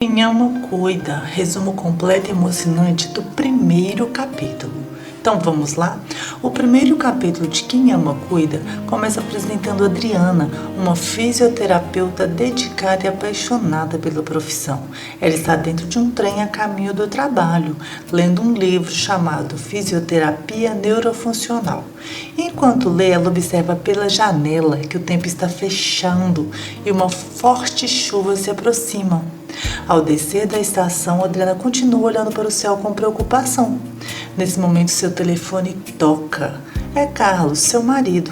Quem ama cuida, resumo completo e emocionante do primeiro capítulo. Então vamos lá? O primeiro capítulo de Quem Ama Cuida começa apresentando Adriana, uma fisioterapeuta dedicada e apaixonada pela profissão. Ela está dentro de um trem a caminho do trabalho, lendo um livro chamado Fisioterapia Neurofuncional. Enquanto lê, ela observa pela janela que o tempo está fechando e uma forte chuva se aproxima. Ao descer da estação, Adriana continua olhando para o céu com preocupação. Nesse momento, seu telefone toca. É Carlos, seu marido.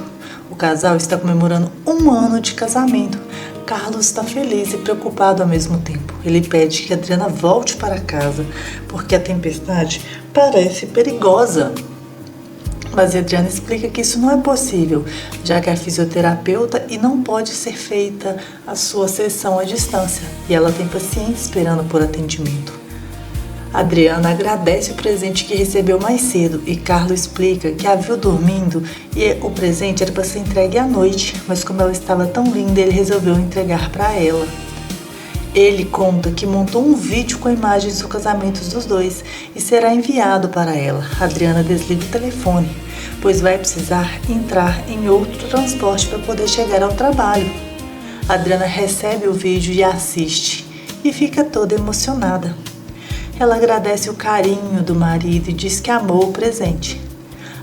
O casal está comemorando 1 ano de casamento. Carlos está feliz e preocupado ao mesmo tempo. Ele pede que Adriana volte para casa, porque a tempestade parece perigosa. Mas Adriana explica que isso não é possível, já que é fisioterapeuta e não pode ser feita a sua sessão à distância, e ela tem paciente esperando por atendimento. Adriana agradece o presente que recebeu mais cedo e Carlos explica que a viu dormindo e o presente era para ser entregue à noite, mas como ela estava tão linda, ele resolveu entregar para ela. Ele conta que montou um vídeo com imagens do casamento dos dois e será enviado para ela. Adriana desliga o telefone, pois vai precisar entrar em outro transporte para poder chegar ao trabalho. Adriana recebe o vídeo e assiste e fica toda emocionada. Ela agradece o carinho do marido e diz que amou o presente.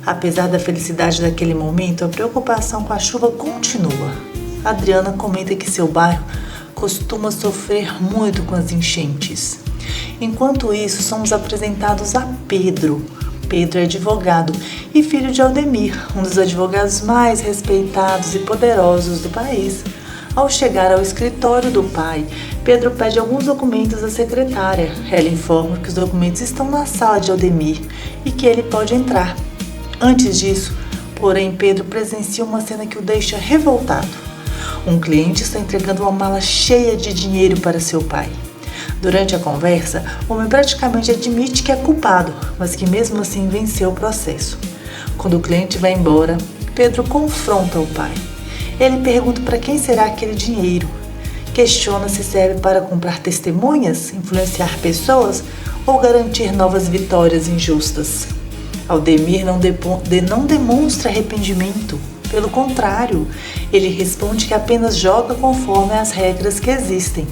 Apesar da felicidade daquele momento, a preocupação com a chuva continua. Adriana comenta que seu bairro costuma sofrer muito com as enchentes. Enquanto isso, somos apresentados a Pedro. Pedro é advogado e filho de Aldemir, um dos advogados mais respeitados e poderosos do país. Ao chegar ao escritório do pai, Pedro pede alguns documentos à secretária. Ela informa que os documentos estão na sala de Aldemir e que ele pode entrar. Antes disso, porém, Pedro presencia uma cena que o deixa revoltado. Um cliente está entregando uma mala cheia de dinheiro para seu pai. Durante a conversa, o homem praticamente admite que é culpado, mas que mesmo assim venceu o processo. Quando o cliente vai embora, Pedro confronta o pai. Ele pergunta para quem será aquele dinheiro. Questiona se serve para comprar testemunhas, influenciar pessoas ou garantir novas vitórias injustas. Aldemir não demonstra arrependimento. Pelo contrário, ele responde que apenas joga conforme as regras que existem.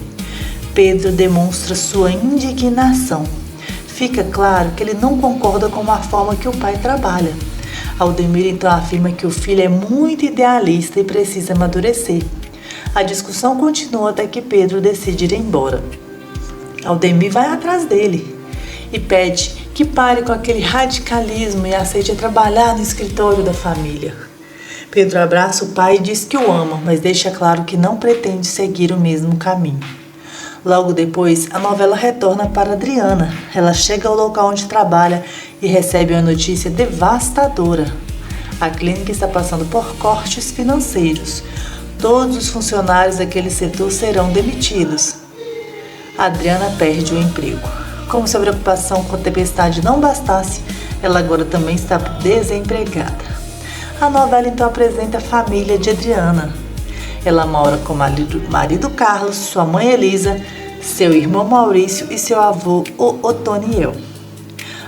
Pedro demonstra sua indignação. Fica claro que ele não concorda com a forma que o pai trabalha. Aldemir então afirma que o filho é muito idealista e precisa amadurecer. A discussão continua até que Pedro decide ir embora. Aldemir vai atrás dele e pede que pare com aquele radicalismo e aceite trabalhar no escritório da família. Pedro abraça o pai e diz que o ama, mas deixa claro que não pretende seguir o mesmo caminho. Logo depois, a novela retorna para Adriana. Ela chega ao local onde trabalha e recebe uma notícia devastadora. A clínica está passando por cortes financeiros. Todos os funcionários daquele setor serão demitidos. Adriana perde o emprego. Como se a preocupação com a tempestade não bastasse, ela agora também está desempregada. A novela então apresenta a família de Adriana. Ela mora com o marido Carlos, sua mãe Elisa, seu irmão Maurício e seu avô Otoniel.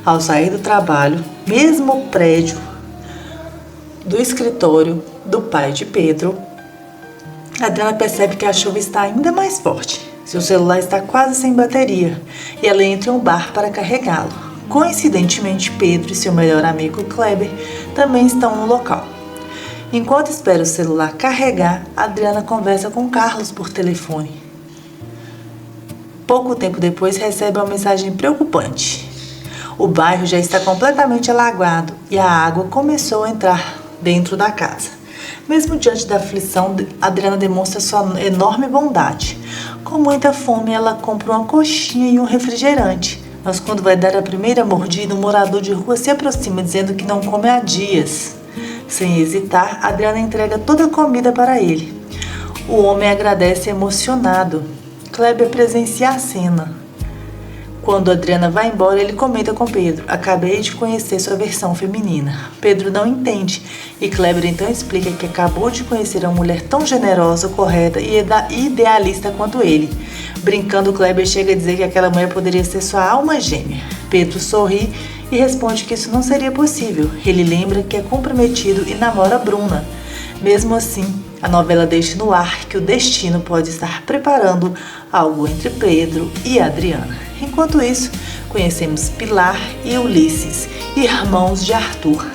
Ao sair do trabalho, mesmo prédio do escritório do pai de Pedro, Adriana percebe que a chuva está ainda mais forte. Seu celular está quase sem bateria e ela entra em um bar para carregá-lo. Coincidentemente, Pedro e seu melhor amigo Kleber também estão no local. Enquanto espera o celular carregar, Adriana conversa com Carlos por telefone. Pouco tempo depois, recebe uma mensagem preocupante. O bairro já está completamente alagado e a água começou a entrar dentro da casa. Mesmo diante da aflição, Adriana demonstra sua enorme bondade. Com muita fome, ela compra uma coxinha e um refrigerante. Mas quando vai dar a primeira mordida, um morador de rua se aproxima dizendo que não come há dias. Sem hesitar, Adriana entrega toda a comida para ele. O homem agradece emocionado. Kleber presencia a cena. Quando Adriana vai embora, ele comenta com Pedro: acabei de conhecer sua versão feminina. Pedro não entende e Kleber então explica que acabou de conhecer uma mulher tão generosa, correta e idealista quanto ele. Brincando, Kleber chega a dizer que aquela mulher poderia ser sua alma gêmea. Pedro sorri e responde que isso não seria possível. Ele lembra que é comprometido e namora Bruna. Mesmo assim, a novela deixa no ar que o destino pode estar preparando algo entre Pedro e Adriana. Enquanto isso, conhecemos Pilar e Ulisses, irmãos de Arthur,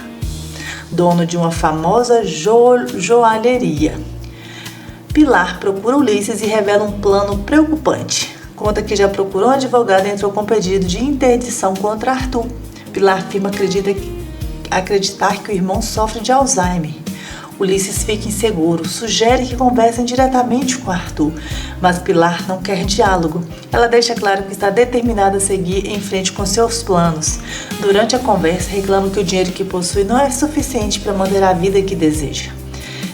dono de uma famosa joalheria. Pilar procura Ulisses e revela um plano preocupante. Conta que já procurou um advogado e entrou com pedido de interdição contra Arthur. Pilar afirma acreditar que o irmão sofre de Alzheimer. Ulisses fica inseguro, sugere que conversem diretamente com Arthur, mas Pilar não quer diálogo. Ela deixa claro que está determinada a seguir em frente com seus planos. Durante a conversa, reclama que o dinheiro que possui não é suficiente para manter a vida que deseja.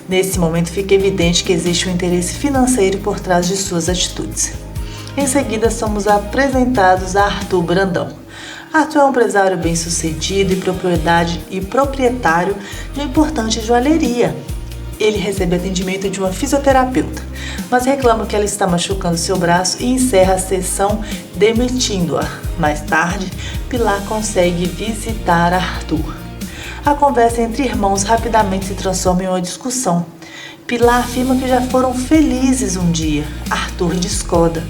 Nesse momento, fica evidente que existe um interesse financeiro por trás de suas atitudes. Em seguida, somos apresentados a Arthur Brandão. Arthur é um empresário bem-sucedido e proprietário de uma importante joalheria. Ele recebe atendimento de uma fisioterapeuta, mas reclama que ela está machucando seu braço e encerra a sessão demitindo-a. Mais tarde, Pilar consegue visitar Arthur. A conversa entre irmãos rapidamente se transforma em uma discussão. Pilar afirma que já foram felizes um dia. Arthur discorda.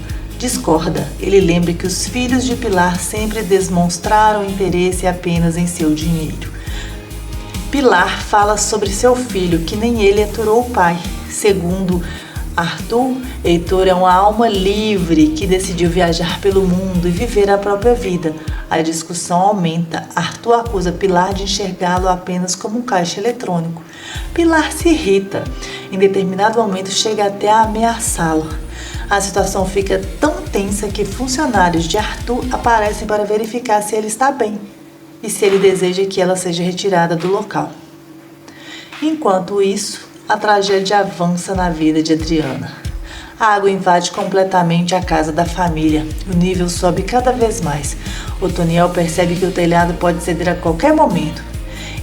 Ele lembra que os filhos de Pilar sempre demonstraram interesse apenas em seu dinheiro. Pilar fala sobre seu filho, que nem ele aturou o pai. Segundo Arthur, Heitor é uma alma livre que decidiu viajar pelo mundo e viver a própria vida. A discussão aumenta. Arthur acusa Pilar de enxergá-lo apenas como um caixa eletrônico. Pilar se irrita. Em determinado momento, chega até a ameaçá-lo. A situação fica tão tensa que funcionários de Arthur aparecem para verificar se ele está bem e se ele deseja que ela seja retirada do local. Enquanto isso, a tragédia avança na vida de Adriana. A água invade completamente a casa da família. O nível sobe cada vez mais. Otoniel percebe que o telhado pode ceder a qualquer momento.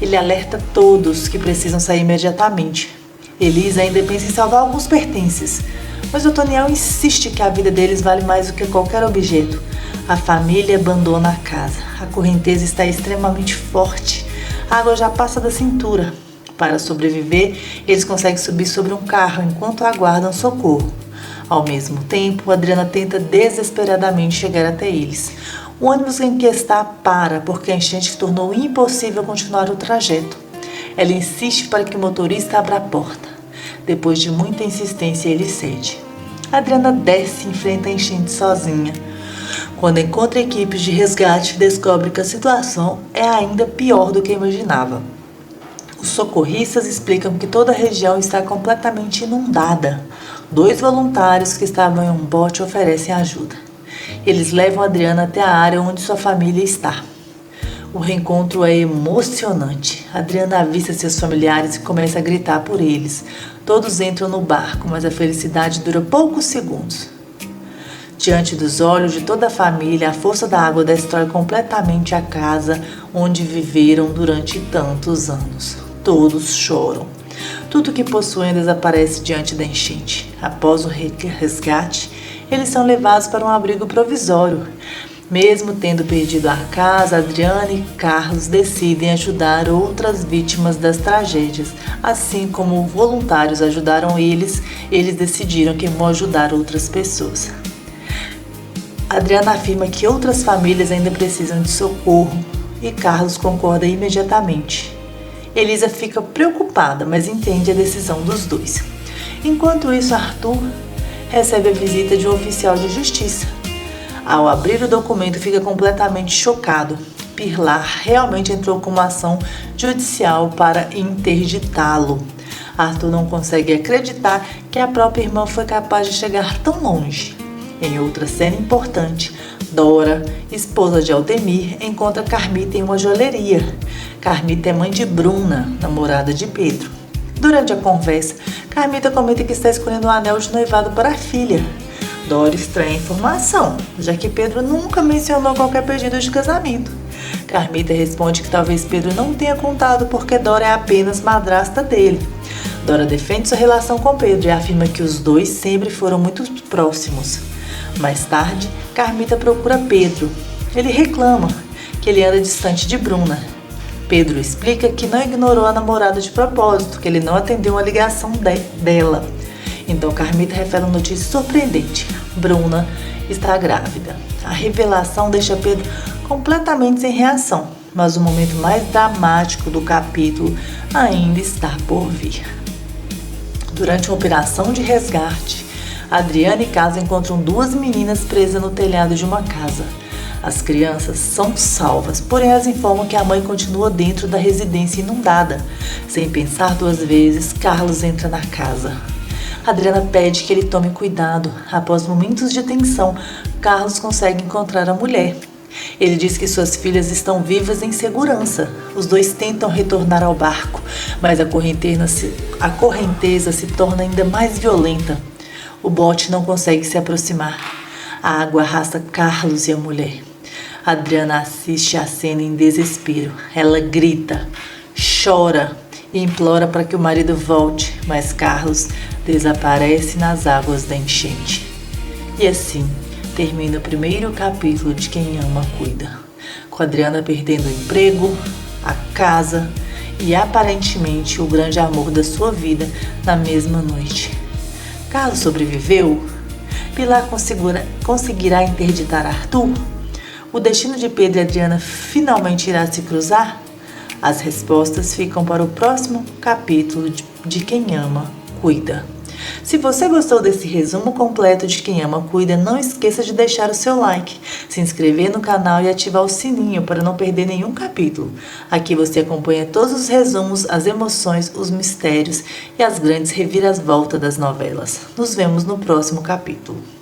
Ele alerta todos que precisam sair imediatamente. Elisa ainda pensa em salvar alguns pertences, mas Otoniel insiste que a vida deles vale mais do que qualquer objeto. A família abandona a casa. A correnteza está extremamente forte. A água já passa da cintura. Para sobreviver, eles conseguem subir sobre um carro enquanto aguardam socorro. Ao mesmo tempo, Adriana tenta desesperadamente chegar até eles. O ônibus em que está para, porque a enchente tornou impossível continuar o trajeto. Ela insiste para que o motorista abra a porta. Depois de muita insistência, ele cede. Adriana desce e enfrenta a enchente sozinha. Quando encontra equipes de resgate, descobre que a situação é ainda pior do que imaginava. Os socorristas explicam que toda a região está completamente inundada. 2 voluntários que estavam em um bote oferecem ajuda. Eles levam Adriana até a área onde sua família está. O reencontro é emocionante. Adriana avista seus familiares e começa a gritar por eles. Todos entram no barco, mas a felicidade dura poucos segundos. Diante dos olhos de toda a família, a força da água destrói completamente a casa onde viveram durante tantos anos. Todos choram. Tudo que possuem desaparece diante da enchente. Após o resgate, eles são levados para um abrigo provisório. Mesmo tendo perdido a casa, Adriana e Carlos decidem ajudar outras vítimas das tragédias. Assim como voluntários ajudaram eles decidiram que vão ajudar outras pessoas. Adriana afirma que outras famílias ainda precisam de socorro e Carlos concorda imediatamente. Elisa fica preocupada, mas entende a decisão dos dois. Enquanto isso, Arthur recebe a visita de um oficial de justiça. Ao abrir o documento, fica completamente chocado. Pilar realmente entrou com uma ação judicial para interditá-lo. Arthur não consegue acreditar que a própria irmã foi capaz de chegar tão longe. Em outra cena importante, Dora, esposa de Aldemir, encontra Carmita em uma joalheria. Carmita é mãe de Bruna, namorada de Pedro. Durante a conversa, Carmita comenta que está escolhendo um anel de noivado para a filha. Dora estranha a informação, já que Pedro nunca mencionou qualquer pedido de casamento. Carmita responde que talvez Pedro não tenha contado porque Dora é apenas madrasta dele. Dora defende sua relação com Pedro e afirma que os dois sempre foram muito próximos. Mais tarde, Carmita procura Pedro. Ele reclama que ele anda distante de Bruna. Pedro explica que não ignorou a namorada de propósito, que ele não atendeu a ligação dela. Então Carmita revela uma notícia surpreendente. Bruna está grávida. A revelação deixa Pedro completamente sem reação, mas o momento mais dramático do capítulo ainda está por vir. Durante uma operação de resgate, Adriana e Carlos encontram duas meninas presas no telhado de uma casa. As crianças são salvas, porém elas informam que a mãe continua dentro da residência inundada. Sem pensar duas vezes, Carlos entra na casa. Adriana pede que ele tome cuidado. Após momentos de tensão, Carlos consegue encontrar a mulher. Ele diz que suas filhas estão vivas em segurança. Os dois tentam retornar ao barco, mas a correnteza se torna ainda mais violenta. O bote não consegue se aproximar. A água arrasta Carlos e a mulher. Adriana assiste a cena em desespero. Ela grita, chora e implora para que o marido volte, mas Carlos desaparece nas águas da enchente. E assim termina o primeiro capítulo de Quem Ama Cuida, com Adriana perdendo o emprego, a casa e aparentemente o grande amor da sua vida na mesma noite. Carlos sobreviveu? Pilar conseguirá interditar Arthur? O destino de Pedro e Adriana finalmente irá se cruzar? As respostas ficam para o próximo capítulo de Quem Ama Cuida. Se você gostou desse resumo completo de Quem Ama Cuida, não esqueça de deixar o seu like, se inscrever no canal e ativar o sininho para não perder nenhum capítulo. Aqui você acompanha todos os resumos, as emoções, os mistérios e as grandes reviravoltas das novelas. Nos vemos no próximo capítulo.